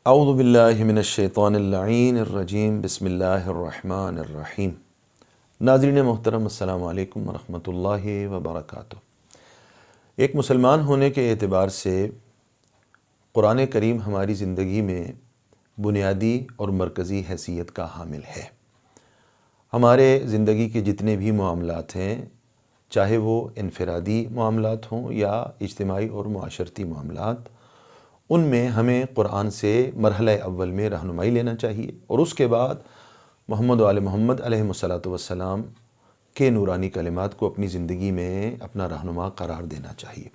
اعوذ باللہ من الشیطان اللعین الرجیم بسم اللہ الرحمن الرحیم۔ ناظرین محترم، السلام علیکم ورحمۃ اللہ وبرکاتہ۔ ایک مسلمان ہونے کے اعتبار سے قرآن کریم ہماری زندگی میں بنیادی اور مرکزی حیثیت کا حامل ہے۔ ہمارے زندگی کے جتنے بھی معاملات ہیں، چاہے وہ انفرادی معاملات ہوں یا اجتماعی اور معاشرتی معاملات، ان میں ہمیں قرآن سے مرحلہ اول میں رہنمائی لینا چاہیے اور اس کے بعد محمد و آل محمد علیہ الصلاۃ والسلام کے نورانی کلمات کو اپنی زندگی میں اپنا رہنما قرار دینا چاہیے۔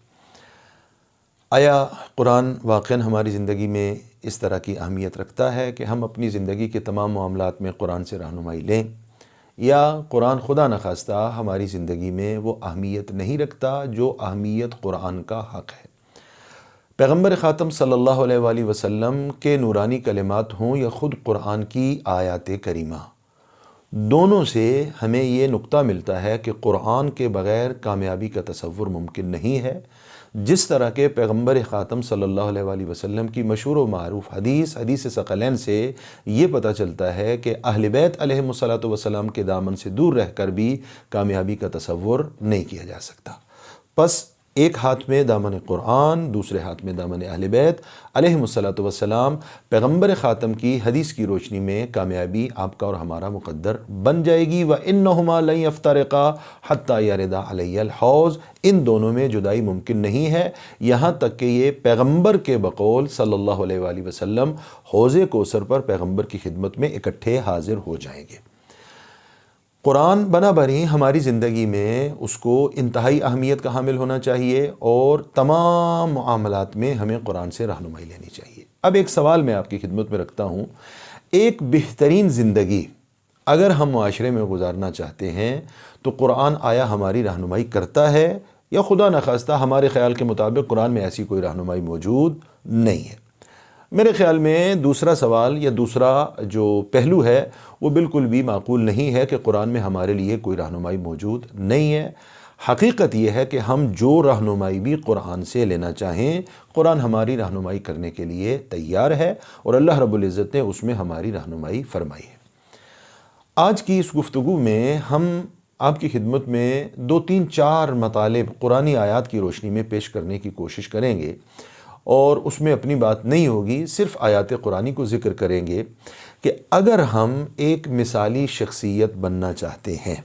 آیا قرآن واقعاً ہماری زندگی میں اس طرح کی اہمیت رکھتا ہے کہ ہم اپنی زندگی کے تمام معاملات میں قرآن سے رہنمائی لیں، یا قرآن خدا نخواستہ ہماری زندگی میں وہ اہمیت نہیں رکھتا جو اہمیت قرآن کا حق ہے؟ پیغمبر خاتم صلی اللہ علیہ وآلہ وسلم کے نورانی کلمات ہوں یا خود قرآن کی آیات کریمہ، دونوں سے ہمیں یہ نقطہ ملتا ہے کہ قرآن کے بغیر کامیابی کا تصور ممکن نہیں ہے۔ جس طرح کے پیغمبر خاتم صلی اللہ علیہ وآلہ وسلم کی مشہور و معروف حدیث ثقلین سے یہ پتہ چلتا ہے کہ اہل بیت علیہ الصلاۃ والسلام کے دامن سے دور رہ کر بھی کامیابی کا تصور نہیں کیا جا سکتا۔ پس ایک ہاتھ میں دامن قرآن، دوسرے ہاتھ میں دامن اہل بیت علیہ الصلاۃ والسلام، پیغمبر خاتم کی حدیث کی روشنی میں کامیابی آپ کا اور ہمارا مقدر بن جائے گی۔ وَإِنَّهُمَا لَن يَفْتَرِقَا حَتَّى يَرِدَ عَلَيَّ الْحَوْض۔ ان دونوں میں جدائی ممکن نہیں ہے یہاں تک کہ یہ پیغمبر کے بقول صلی اللہ علیہ وآلہ وسلم حوض کوثر پر پیغمبر کی خدمت میں اکٹھے حاضر ہو جائیں گے۔ قرآن بنا بری ہماری زندگی میں اس کو انتہائی اہمیت کا حامل ہونا چاہیے اور تمام معاملات میں ہمیں قرآن سے رہنمائی لینی چاہیے۔ اب ایک سوال میں آپ کی خدمت میں رکھتا ہوں، ایک بہترین زندگی اگر ہم معاشرے میں گزارنا چاہتے ہیں تو قرآن آیا ہماری رہنمائی کرتا ہے، یا خدا نخواستہ ہمارے خیال کے مطابق قرآن میں ایسی کوئی رہنمائی موجود نہیں ہے؟ میرے خیال میں دوسرا سوال یا دوسرا جو پہلو ہے وہ بالکل بھی معقول نہیں ہے کہ قرآن میں ہمارے لیے کوئی رہنمائی موجود نہیں ہے۔ حقیقت یہ ہے کہ ہم جو رہنمائی بھی قرآن سے لینا چاہیں، قرآن ہماری رہنمائی کرنے کے لیے تیار ہے اور اللہ رب العزت نے اس میں ہماری رہنمائی فرمائی ہے۔ آج کی اس گفتگو میں ہم آپ کی خدمت میں 2-3-4 مطالب قرآنی آیات کی روشنی میں پیش کرنے کی کوشش کریں گے، اور اس میں اپنی بات نہیں ہوگی، صرف آیات قرآنی کو ذکر کریں گے کہ اگر ہم ایک مثالی شخصیت بننا چاہتے ہیں،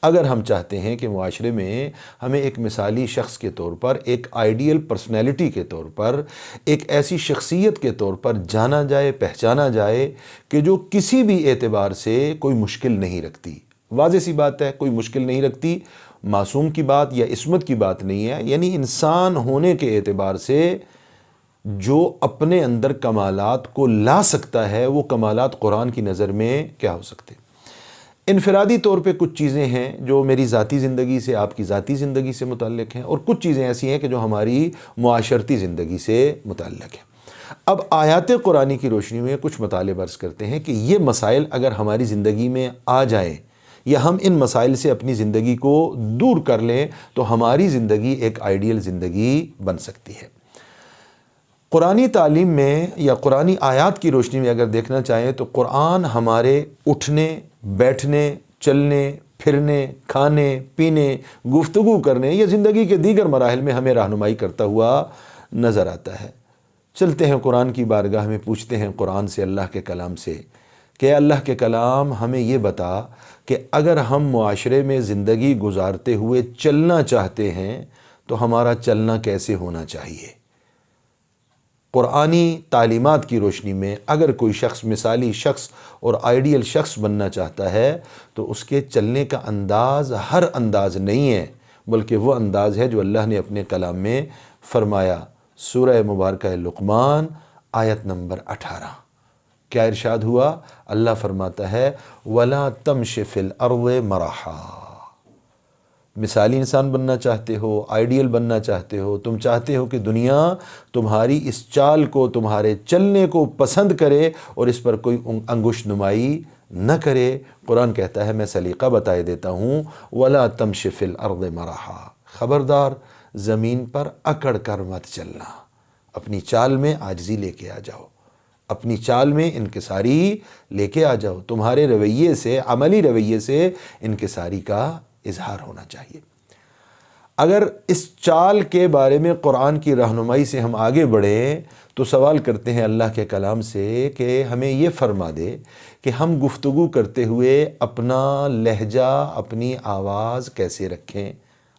اگر ہم چاہتے ہیں کہ معاشرے میں ہمیں ایک مثالی شخص کے طور پر، ایک آئیڈیل پرسنالٹی کے طور پر، ایک ایسی شخصیت کے طور پر جانا جائے، پہچانا جائے کہ جو کسی بھی اعتبار سے کوئی مشکل نہیں رکھتی، واضح سی بات ہے کوئی مشکل نہیں رکھتی، معصوم کی بات یا عصمت کی بات نہیں ہے، یعنی انسان ہونے کے اعتبار سے جو اپنے اندر کمالات کو لا سکتا ہے، وہ کمالات قرآن کی نظر میں کیا ہو سکتے؟ انفرادی طور پہ کچھ چیزیں ہیں جو میری ذاتی زندگی سے، آپ کی ذاتی زندگی سے متعلق ہیں، اور کچھ چیزیں ایسی ہیں کہ جو ہماری معاشرتی زندگی سے متعلق ہیں۔ اب آیات قرآنی کی روشنی میں کچھ مطالب عرض کرتے ہیں کہ یہ مسائل اگر ہماری زندگی میں آ جائیں یا ہم ان مسائل سے اپنی زندگی کو دور کر لیں تو ہماری زندگی ایک آئیڈیل زندگی بن سکتی ہے۔ قرآنی تعلیم میں یا قرآنی آیات کی روشنی میں اگر دیکھنا چاہیں تو قرآن ہمارے اٹھنے، بیٹھنے، چلنے، پھرنے، کھانے، پینے، گفتگو کرنے یا زندگی کے دیگر مراحل میں ہمیں رہنمائی کرتا ہوا نظر آتا ہے۔ چلتے ہیں قرآن کی بارگاہ میں، پوچھتے ہیں قرآن سے، اللہ کے کلام سے کہ اے اللہ کے کلام، ہمیں یہ بتا کہ اگر ہم معاشرے میں زندگی گزارتے ہوئے چلنا چاہتے ہیں تو ہمارا چلنا کیسے ہونا چاہیے؟ قرآنی تعلیمات کی روشنی میں اگر کوئی شخص مثالی شخص اور آئیڈیل شخص بننا چاہتا ہے تو اس کے چلنے کا انداز ہر انداز نہیں ہے، بلکہ وہ انداز ہے جو اللہ نے اپنے کلام میں فرمایا۔ سورہ مبارکہ لقمان آیت نمبر 18 کیا ارشاد ہوا؟ اللہ فرماتا ہے وَلَا تَمْشِ فِي الْأَرْضِ مَرَحًا۔ مثالی انسان بننا چاہتے ہو، آئیڈیل بننا چاہتے ہو، تم چاہتے ہو کہ دنیا تمہاری اس چال کو، تمہارے چلنے کو پسند کرے اور اس پر کوئی انگشت نمائی نہ کرے، قرآن کہتا ہے میں سلیقہ بتائے دیتا ہوں وَلَا تَمْشِ فِي الْأَرْضِ مَرَحًا، خبردار زمین پر اکڑ کر مت چلنا، اپنی چال میں عاجزی لے کے آ جاؤ، اپنی چال میں انکساری لے کے آ جاؤ، تمہارے رویے سے، عملی رویے سے انکساری کا اظہار ہونا چاہیے۔ اگر اس چال کے بارے میں قرآن کی رہنمائی سے ہم آگے بڑھیں تو سوال کرتے ہیں اللہ کے کلام سے کہ ہمیں یہ فرما دے کہ ہم گفتگو کرتے ہوئے اپنا لہجہ، اپنی آواز کیسے رکھیں۔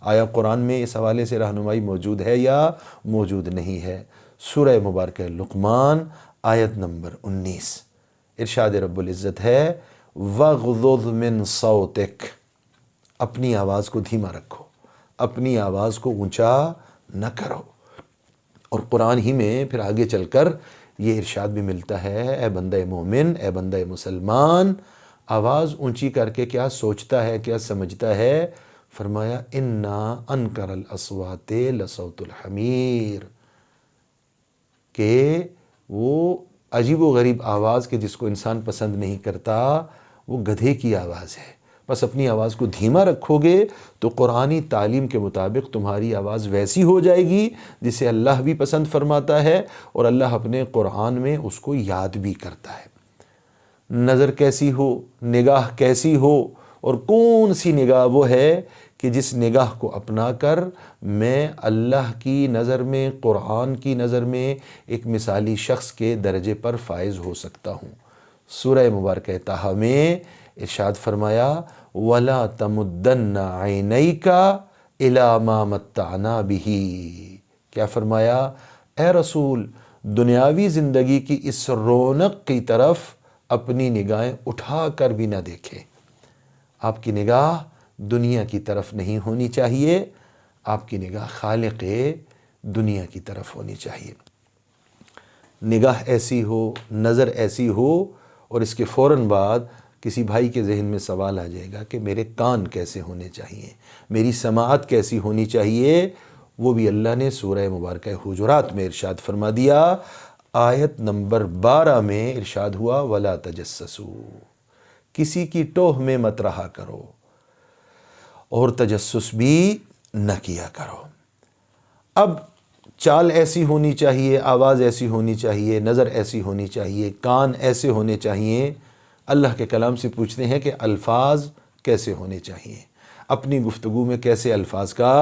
آیا قرآن میں اس حوالے سے رہنمائی موجود ہے یا موجود نہیں ہے؟ سورہ مبارکہ لقمان آیت نمبر 19، ارشاد رب العزت ہے وَغْضُضْ مِن صَوْتِكَ، اپنی آواز کو دھیما رکھو، اپنی آواز کو اونچا نہ کرو۔ اور قرآن ہی میں پھر آگے چل کر یہ ارشاد بھی ملتا ہے، اے بندہ مومن، اے بندہ مسلمان، آواز اونچی کر کے کیا سوچتا ہے، کیا سمجھتا ہے؟ فرمایا اِنَّا أَنْكَرَ الْأَصْوَاتِ لَصَوْتُ الْحَمِيرِ، کہ وہ عجیب و غریب آواز کہ جس کو انسان پسند نہیں کرتا، وہ گدھے کی آواز ہے۔ بس اپنی آواز کو دھیما رکھو گے تو قرآنی تعلیم کے مطابق تمہاری آواز ویسی ہو جائے گی جسے اللہ بھی پسند فرماتا ہے اور اللہ اپنے قرآن میں اس کو یاد بھی کرتا ہے۔ نظر کیسی ہو، نگاہ کیسی ہو، اور کون سی نگاہ وہ ہے کہ جس نگاہ کو اپنا کر میں اللہ کی نظر میں، قرآن کی نظر میں ایک مثالی شخص کے درجے پر فائز ہو سکتا ہوں۔ سورہ مبارکہ طٰہٰ میں ارشاد فرمایا وَلَا تَمُدَّنَّ عَيْنَيْكَ إِلَىٰ مَا مَتَّعْنَا بِهِ، کیا فرمایا؟ اے رسول، دنیاوی زندگی کی اس رونق کی طرف اپنی نگاہیں اٹھا کر بھی نہ دیکھیں۔ آپ کی نگاہ دنیا کی طرف نہیں ہونی چاہیے، آپ کی نگاہ خالق دنیا کی طرف ہونی چاہیے۔ نگاہ ایسی ہو، نظر ایسی ہو، اور اس کے فوراً بعد کسی بھائی کے ذہن میں سوال آ جائے گا کہ میرے کان کیسے ہونے چاہیے، میری سماعت کیسی ہونی چاہیے؟ وہ بھی اللہ نے سورہ مبارکہ حجرات میں ارشاد فرما دیا، آیت نمبر 12 میں ارشاد ہوا وَلَا تَجَسَّسُوا، کسی کی ٹوہ میں مت رہا کرو اور تجسس بھی نہ کیا کرو۔ اب چال ایسی ہونی چاہیے، آواز ایسی ہونی چاہیے، نظر ایسی ہونی چاہیے، کان ایسے ہونے چاہیے۔ اللہ کے کلام سے پوچھتے ہیں کہ الفاظ کیسے ہونے چاہیے، اپنی گفتگو میں کیسے الفاظ کا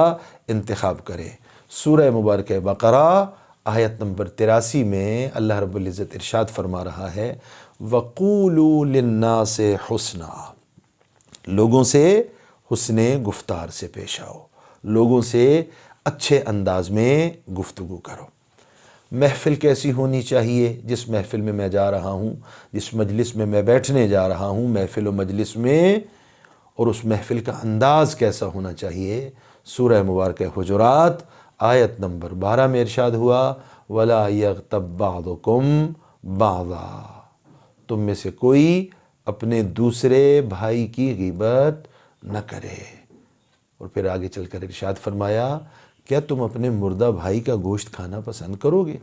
انتخاب کرے۔ سورہ مبارکہ بقرہ آیت نمبر 83 میں اللہ رب العزت ارشاد فرما رہا ہے وَقُولُوا لِلنَّاسِ حُسْنًا، لوگوں سے حسن گفتار سے پیش آؤ، لوگوں سے اچھے انداز میں گفتگو کرو۔ محفل کیسی ہونی چاہیے؟ جس محفل میں میں جا رہا ہوں، جس مجلس میں میں بیٹھنے جا رہا ہوں، محفل و مجلس میں، اور اس محفل کا انداز کیسا ہونا چاہیے؟ سورہ مبارکہ حجرات آیت نمبر 12 میں ارشاد ہوا وَلَا يَغْتَبْ بَعْضُكُمْ بَعْضًا، تم میں سے کوئی اپنے دوسرے بھائی کی غیبت نہ کرے۔ اور پھر آگے چل کر ارشاد فرمایا کیا تم اپنے مردہ بھائی کا گوشت کھانا پسند کرو گے؟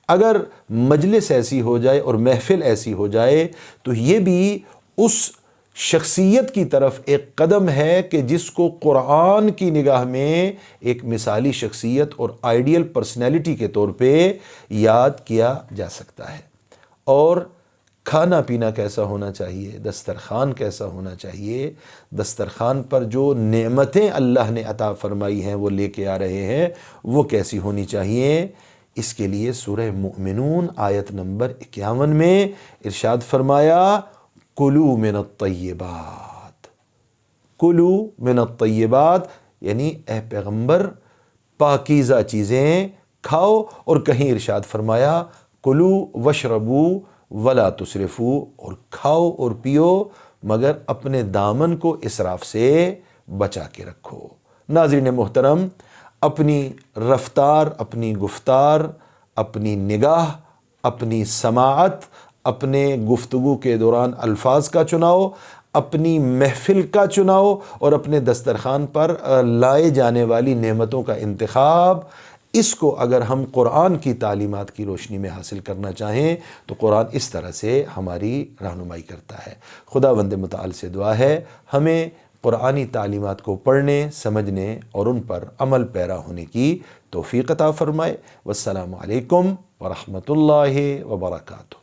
اگر مجلس ایسی ہو جائے اور محفل ایسی ہو جائے تو یہ بھی اس شخصیت کی طرف ایک قدم ہے کہ جس کو قرآن کی نگاہ میں ایک مثالی شخصیت اور آئیڈیل پرسنالٹی کے طور پہ یاد کیا جا سکتا ہے۔ اور کھانا پینا کیسا ہونا چاہیے، دسترخوان کیسا ہونا چاہیے، دسترخوان پر جو نعمتیں اللہ نے عطا فرمائی ہیں وہ لے کے آ رہے ہیں وہ کیسی ہونی چاہیے؟ اس کے لیے سورہ مؤمنون آیت نمبر 51 میں ارشاد فرمایا کلوا من الطیبات، کلوا من الطیبات، یعنی اے پیغمبر پاکیزہ چیزیں کھاؤ، اور کہیں ارشاد فرمایا کلوا واشربوا ولا تسرفوا، اور کھاؤ اور پیو مگر اپنے دامن کو اسراف سے بچا کے رکھو۔ ناظرین محترم، اپنی رفتار، اپنی گفتار، اپنی نگاہ، اپنی سماعت، اپنے گفتگو کے دوران الفاظ کا چناؤ، اپنی محفل کا چناؤ، اور اپنے دسترخوان پر لائے جانے والی نعمتوں کا انتخاب، اس کو اگر ہم قرآن کی تعلیمات کی روشنی میں حاصل کرنا چاہیں تو قرآن اس طرح سے ہماری رہنمائی کرتا ہے۔ خداوند متعال سے دعا ہے ہمیں قرآنی تعلیمات کو پڑھنے، سمجھنے اور ان پر عمل پیرا ہونے کی توفیق عطا فرمائے۔ والسلام علیکم ورحمۃ اللہ وبرکاتہ۔